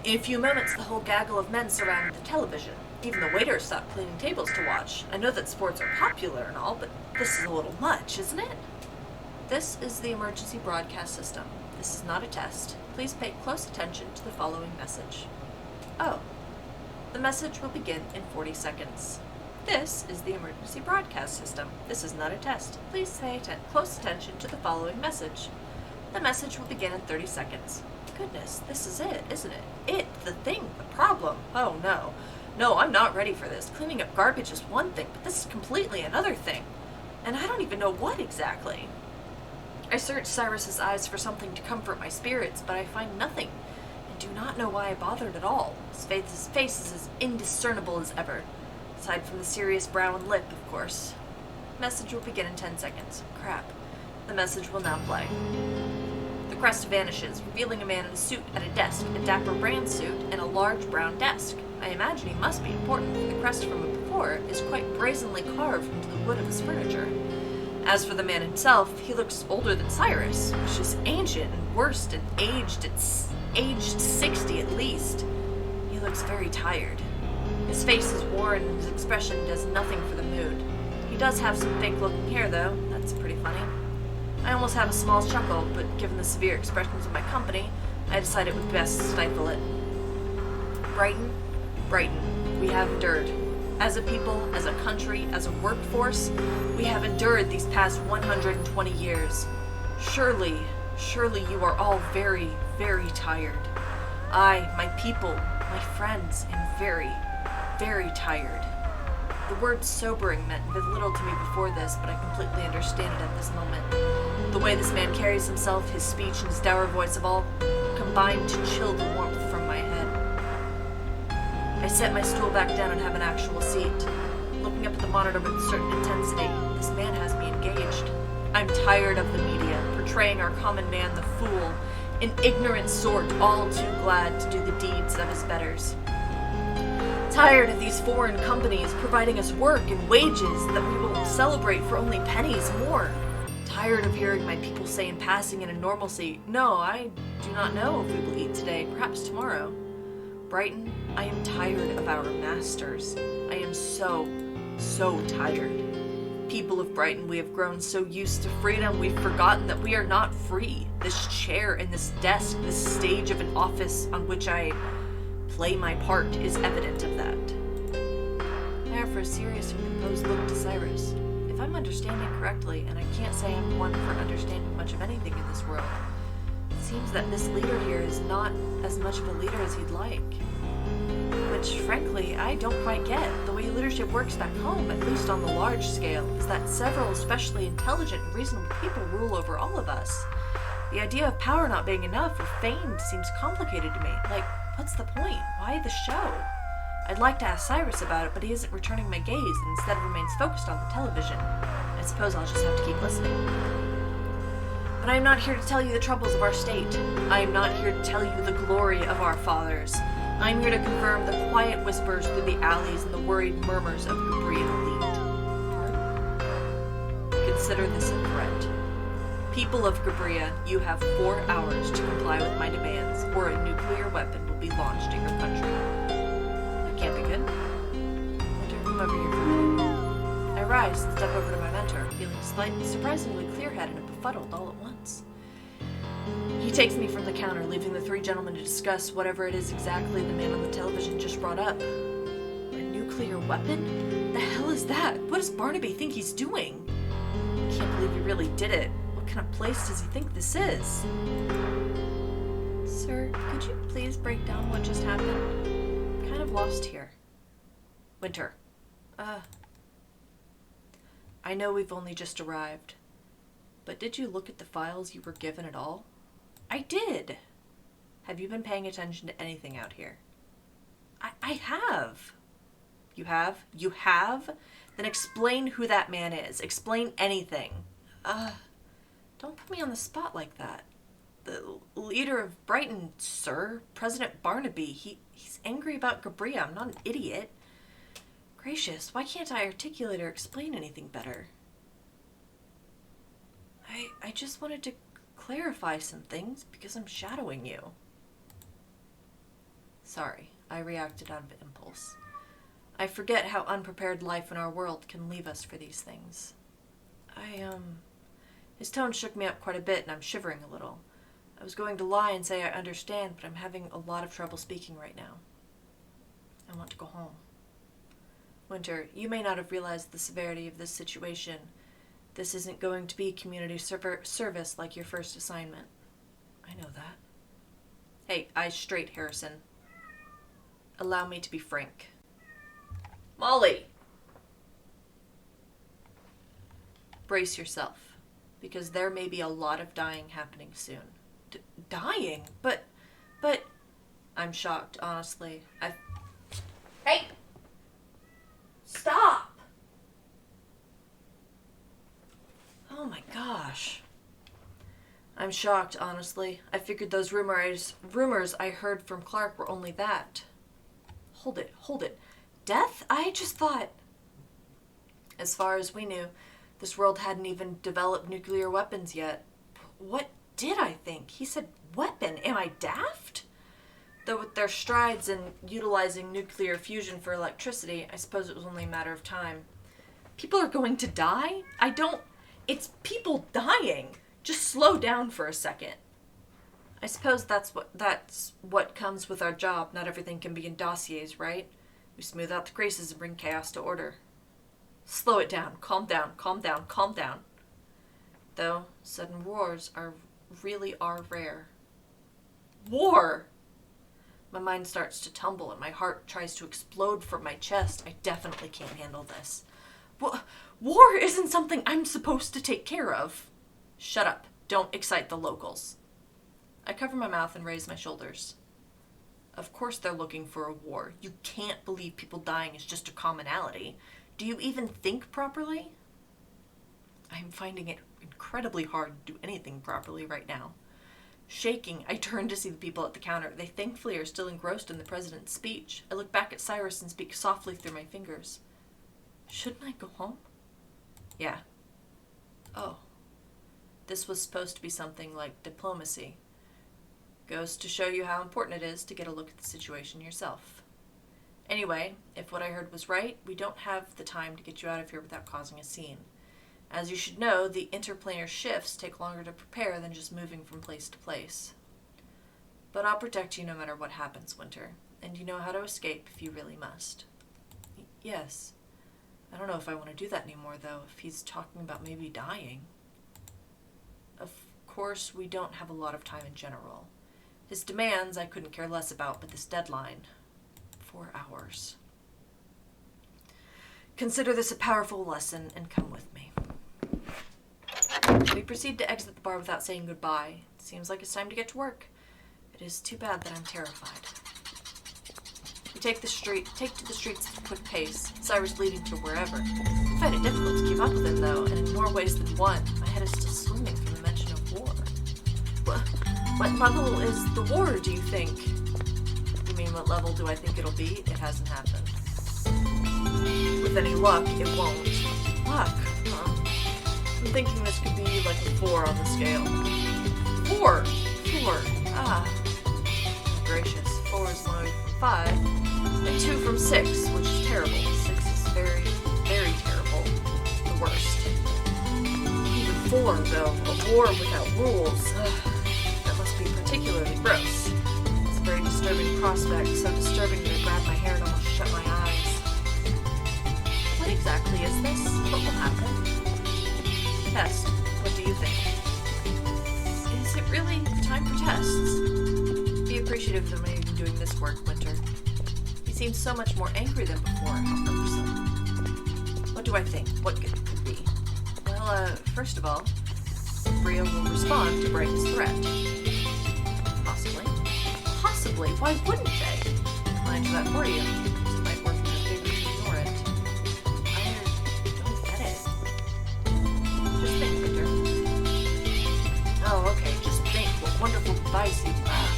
In a few moments, the whole gaggle of men surrounded the television. Even the waiters stopped cleaning tables to watch. I know that sports are popular and all, but this is a little much, isn't it? This is the emergency broadcast system. This is not a test. Please pay close attention to the following message. Oh. The message will begin in 40 seconds. This is the emergency broadcast system. This is not a test. Please pay close attention to the following message. The message will begin in 30 seconds. Goodness, this is it, isn't it? It, the thing, the problem. Oh no. No, I'm not ready for this. Cleaning up garbage is one thing, but this is completely another thing. And I don't even know what exactly. I search Cyrus's eyes for something to comfort my spirits, but I find nothing, and do not know why I bothered at all. His face is as indiscernible as ever. Aside from the serious brow and lip, of course. Message will begin in 10 seconds. Crap. The message will now play. The crest vanishes, revealing a man in a suit at a desk, a dapper brand suit, and a large brown desk. I imagine he must be important, for the crest from before is quite brazenly carved into the wood of his furniture. As for the man himself, he looks older than Cyrus, which is ancient and worse and aged 60 at least. He looks very tired. His face is worn and his expression does nothing for the mood. He does have some fake-looking hair, though. That's pretty funny. I almost have a small chuckle, but given the severe expressions of my company, I decided it would best stifle it. Brighton, we have endured. As a people, as a country, as a workforce, we have endured these past 120 years. Surely you are all very, very tired. I, my people, my friends, am very, very tired. The word sobering meant little to me before this, but I completely understand it at this moment. The way this man carries himself, his speech, and his dour voice of all, combined to chill the warmth from my head. I set my stool back down and have an actual seat. Looking up at the monitor with a certain intensity, this man has me engaged. I'm tired of the media, portraying our common man the fool, an ignorant sort all too glad to do the deeds of his betters. Tired of these foreign companies providing us work and wages that we will celebrate for only pennies more. Tired of hearing my people say in passing in a normalcy, "No, I do not know if we will eat today, perhaps tomorrow." Brighton, I am tired of our masters. I am so tired. People of Brighton, we have grown so used to freedom, we've forgotten that we are not free. This chair and this desk, this stage of an office on which I play my part is evident of that. I offer a serious and composed look to Cyrus. If I'm understanding correctly, and I can't say I'm one for understanding much of anything in this world, it seems that this leader here is not as much of a leader as he'd like. Which, frankly, I don't quite get. The way leadership works back home, at least on the large scale, is that several especially intelligent and reasonable people rule over all of us. The idea of power not being enough or fame seems complicated to me. Like, what's the point? Why the show? I'd like to ask Cyrus about it, but he isn't returning my gaze and instead remains focused on the television. I suppose I'll just have to keep listening. But I am not here to tell you the troubles of our state. I am not here to tell you the glory of our fathers. I am here to confirm the quiet whispers through the alleys and the worried murmurs of Gabriel elite. Consider this a threat. People of Gabria, you have 4 hours to comply with my demands, or a nuclear weapon will be launched in your country. That can't be good. Mentor, come over here for a minute. I rise and step over to my mentor, feeling surprisingly clear-headed and befuddled all at once. He takes me from the counter, leaving the 3 gentlemen to discuss whatever it is exactly the man on the television just brought up. A nuclear weapon? The hell is that? What does Barnaby think he's doing? I can't believe he really did it. What kind of place does he think this is? Sir, could you please break down what just happened? I'm kind of lost here. Winter. I know we've only just arrived, but did you look at the files you were given at all? I did. Have you been paying attention to anything out here? I have. You have? You have? Then explain who that man is. Explain anything. Don't put me on the spot like that. The leader of Brighton, sir, President Barnaby, he's angry about Gabria. I'm not an idiot. Gracious, why can't I articulate or explain anything better? I just wanted to clarify some things because I'm shadowing you. Sorry, I reacted out of impulse. I forget how unprepared life in our world can leave us for these things. His tone shook me up quite a bit and I'm shivering a little. I was going to lie and say I understand, but I'm having a lot of trouble speaking right now. I want to go home. Winter, you may not have realized the severity of this situation. This isn't going to be community service like your first assignment. I know that. Hey, eyes straight, Harrison. Allow me to be frank. Molly! Brace yourself, because there may be a lot of dying happening soon. Dying? But... I'm shocked, honestly. Hey! Stop! Oh my gosh. I'm shocked, honestly. I figured those rumors I heard from Clark were only that. Hold it. Death? I just thought... As far as we knew, this world hadn't even developed nuclear weapons yet. What did I think? He said weapon. Am I daft? Though with their strides in utilizing nuclear fusion for electricity, I suppose it was only a matter of time. People are going to die? It's people dying. Just slow down for a second. I suppose that's what comes with our job. Not everything can be in dossiers, right? We smooth out the graces and bring chaos to order. Slow it down. Calm down. Though, sudden wars really are rare. War! My mind starts to tumble and my heart tries to explode from my chest. I definitely can't handle this. War isn't something I'm supposed to take care of. Shut up. Don't excite the locals. I cover my mouth and raise my shoulders. Of course they're looking for a war. You can't believe people dying is just a commonality. Do you even think properly? I'm finding it incredibly hard to do anything properly right now. Shaking, I turn to see the people at the counter. They thankfully are still engrossed in the president's speech. I look back at Cyrus and speak softly through my fingers. Shouldn't I go home? Yeah. Oh. This was supposed to be something like diplomacy. Goes to show you how important it is to get a look at the situation yourself. Anyway, if what I heard was right, we don't have the time to get you out of here without causing a scene. As you should know, the interplanar shifts take longer to prepare than just moving from place to place. But I'll protect you no matter what happens, Winter, and you know how to escape if you really must. Yes. I don't know if I want to do that anymore, though, if he's talking about maybe dying. Of course, we don't have a lot of time in general. His demands I couldn't care less about, but this deadline... 4 hours. Consider this a powerful lesson and come with me. We proceed to exit the bar without saying goodbye. It seems like it's time to get to work. It is too bad that I'm terrified. We take to the streets at a quick pace, Cyrus leading to wherever. I find it difficult to keep up with him, though, and in more ways than one, my head is still swimming from the mention of war. What level is the war, do you think? You mean what level do I think it'll be? It hasn't happened. With any luck, it won't. Luck? I'm thinking this could be like a 4 on the scale. 4! Gracious. 4 is 1 from 5, and 2 from 6, which is terrible. 6 is very, very terrible. The worst. Even 4, though. A war without rules. That must be particularly gross. It's a very disturbing prospect, so disturbing that I grab my hair and almost shut my eyes. What exactly is this? What will happen? Test. What do you think? Is it really time for tests? Be appreciative of the way you've been doing this work, Winter. He seems so much more angry than before. How irksome. What do I think? What could it be? Well, first of all, Bria will respond to Brighton's threat. Possibly. Possibly? Why wouldn't they? I'll answer that for you. It might work in their favor to ignore it. I don't get it. Just think, Winter. Oh, okay. Just think. What wonderful device you have.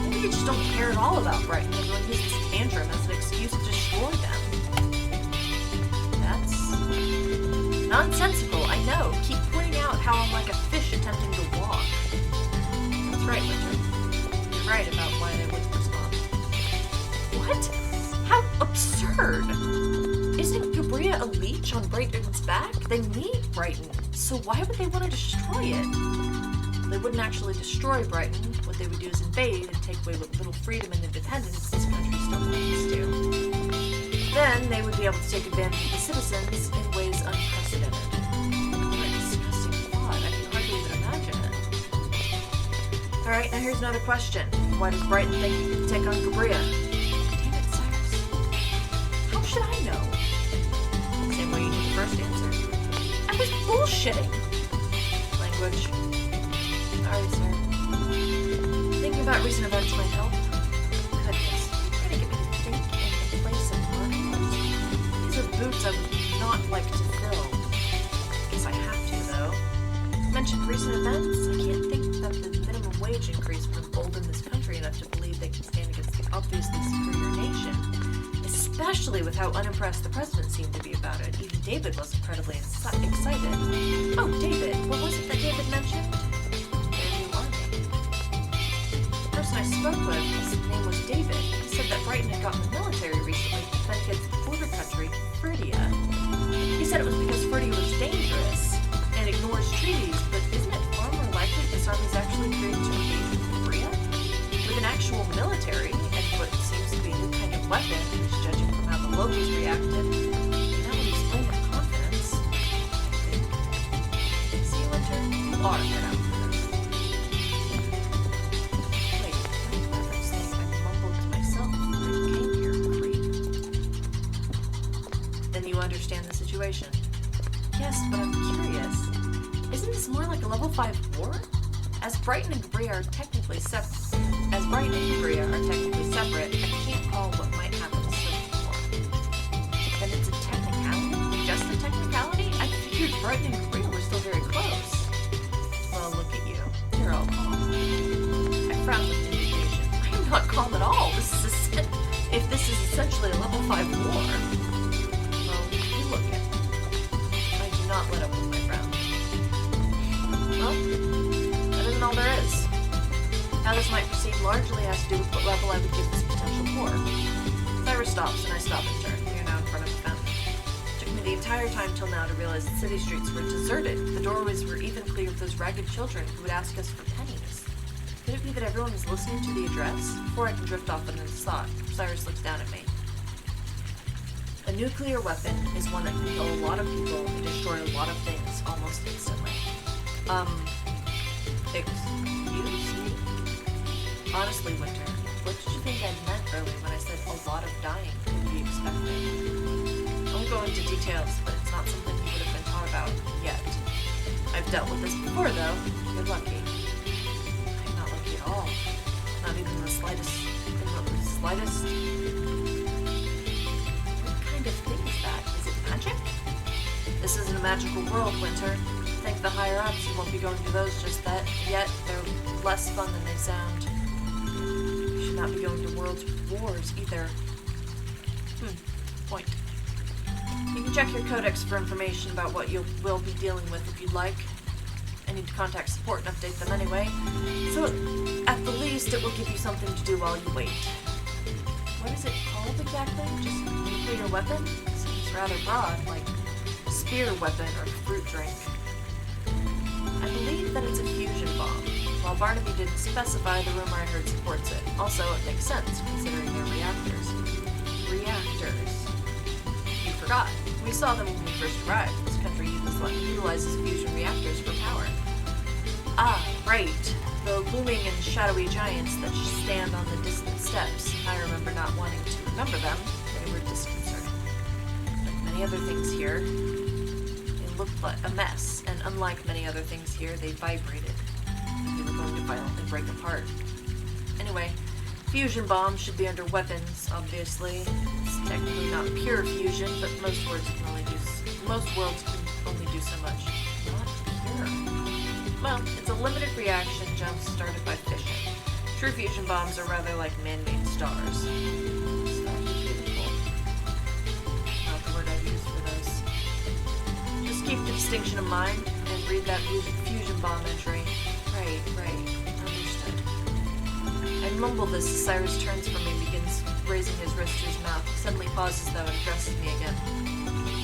Maybe you just don't care at all about Brighton and will use this tantrum as an excuse to destroy them. That's nonsensical, I know. Keep pointing out how I'm like a fish attempting to walk. That's right, Winter. You're right about why they wouldn't respond. What? How absurd! Isn't Gabria a leech on Brighton's back? They need Brighton, so why would they want to destroy it? They wouldn't actually destroy Brighton. What they would do is invade and take away what little freedom and independence this country still needs to. Then then they would be able to take advantage of the citizens in ways unprecedented. What a disgusting thought. I can hardly even imagine it. Alright, now here's another question. Why does Brighton think he can take on Cabria? Damn it, Cyrus. How should I know? Same way you did the first answer. I was bullshitting. Language. Sorry, sir. Thinking about recent events might help. Goodness, you're gonna get me to think in the place of murderers. These are boots I would not like to fill. Guess I have to, though. Mentioned recent events. I can't think that the minimum wage increase would embolden this country enough to believe they can stand against the obviously superior nation. Especially with how unimpressed the president seemed to be about it. Even David was incredibly excited. Oh, David. What was it that David mentioned? Their new army. The person I spoke with, his name was David. He said that Brighton had gotten the military recently to defend against the border country, Phrygia. He said it was because Phrygia was dangerous and ignores treaties, but isn't it far more likely this army is actually created to engage with Cabria? With an actual military, and what seems to be a new kind of weapon, judging from how the locals reacted, that would explain their confidence, I think. See, Winter, you are head out for this. Wait, don't reference things I mumbled to myself before you came here, creep. Then you understand the situation. Yes, but I'm curious. Isn't this more like a level 5 war? As Brighton and Cabria are technically separate, I can't call what might happen to Civil War. Then it's a technicality? Just a technicality? I figured Brighton and Cabria were still very close. Well, look at you. You're all calm. I frowned with indignation. I am not calm at all. If this is essentially a level 5 war. Well, you look at me. I do not let up with my frown. Well, that isn't all there is. How this might proceed largely has to do with what level I would give this potential war. Cyrus stops, and I stop in turn. We are now in front of the fountain. It took me the entire time till now to realize that city streets were deserted. The doorways were even clear of those ragged children who would ask us for pennies. Could it be that everyone was listening to the address? Before I can drift off into thought, Cyrus looks down at me. A nuclear weapon is one that can kill a lot of people and destroy a lot of things almost instantly. Excuse me? Honestly, Winter, what did you think I meant earlier when I said a lot of dying could be expected? I won't go into details, but it's not something you would have been taught about yet. I've dealt with this before, though. You're lucky. I'm not lucky at all. Not even the slightest. What kind of thing is that? Is it magic? This isn't a magical world, Winter. Thank the higher-ups, you won't be going to those just yet. They're less fun than they sound. Not be going to worlds with wars either. Point. You can check your codex for information about what you will be dealing with if you'd like. I need to contact support and update them anyway. So, at the least, it will give you something to do while you wait. What is it called exactly? Just nuclear weapon? Seems rather broad, like spear weapon or fruit drink. I believe that it's a fusion bomb. While Barnaby didn't specify, the rumor I heard supports it. Also, it makes sense, considering they're reactors. Reactors. You forgot. We saw them when we first arrived. This country utilizes fusion reactors for power. Ah, right. The looming and shadowy giants that stand on the distant steps. I remember not wanting to remember them. They were disconcerting. Like many other things here, they looked like a mess, and unlike many other things here, they vibrated. They were going to violently break apart. Anyway, fusion bombs should be under weapons, obviously. It's technically not pure fusion, but most worlds can only do so much. Not pure. Well, it's a limited reaction jump started by fission. True fusion bombs are rather like man-made stars. Stars are beautiful. Not the word I'd use for those. Just keep the distinction in mind and read that fusion bomb entry. Right. Understood. I mumble this as Cyrus turns from me and begins raising his wrist to his mouth. He suddenly pauses, though, and addresses me again.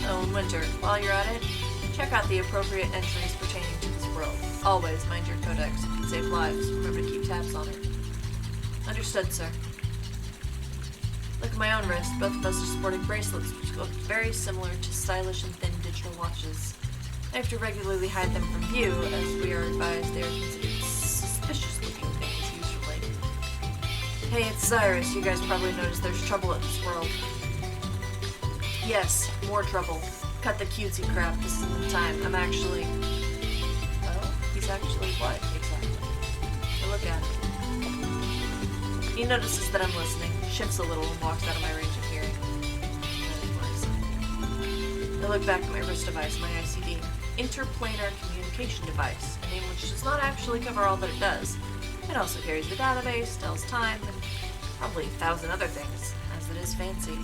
Oh, and Winter, while you're at it, check out the appropriate entries pertaining to this world. Always mind your codex. It can save lives. Remember to keep tabs on it. Understood, sir. Look at my own wrist. Both of us are sporting bracelets, which look very similar to stylish and thin digital watches. I have to regularly hide them from view, as we are advised they are considered suspicious-looking things usually. Hey, it's Cyrus. You guys probably noticed there's trouble in this world. Yes, more trouble. Cut the cutesy crap. This isn't the time. I'm actually... Oh? He's actually what, exactly? Look at him. He notices that I'm listening, shifts a little, and walks out of my range of hearing. I look back at my wrist device, my ICD. Interplanar Communication Device, a name which does not actually cover all that it does. It also carries the database, tells time, and probably 1,000 other things, as it is fancy.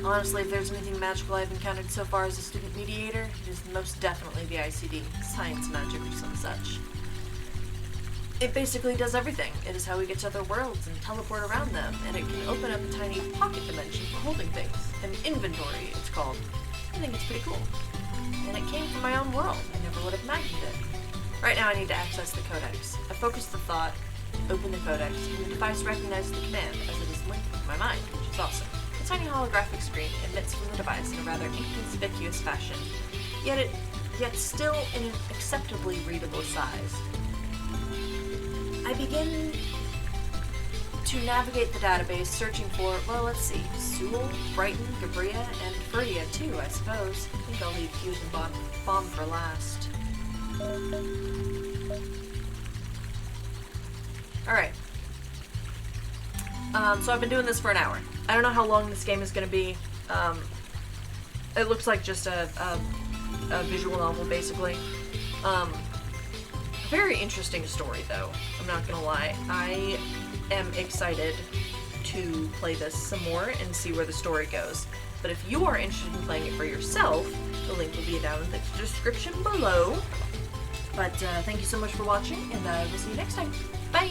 Honestly, if there's anything magical I've encountered so far as a student mediator, it is most definitely the ICD, science magic or some such. It basically does everything. It is how we get to other worlds and teleport around them, and it can open up a tiny pocket dimension for holding things. An inventory, it's called. I think it's pretty cool. And it came from my own world. I never would have imagined it. Right now I need to access the codex. I focus the thought, open the codex, and the device recognizes the command as it is linked with my mind, which is awesome. A tiny holographic screen emits from the device in a rather inconspicuous fashion, yet still in an acceptably readable size. I begin to navigate the database, searching for, well, let's see, Sewell, Brighton, Gabria, and Freya too, I suppose. I think I'll leave Fuse and Bomb for last. Alright. So I've been doing this for an hour. I don't know how long this game is going to be. It looks like just a visual novel, basically. Very interesting story, though. I'm not gonna lie. I am excited to play this some more and see where the story goes. But if you are interested in playing it for yourself, the link will be down in the description below. But thank you so much for watching, and I will see you next time. Bye!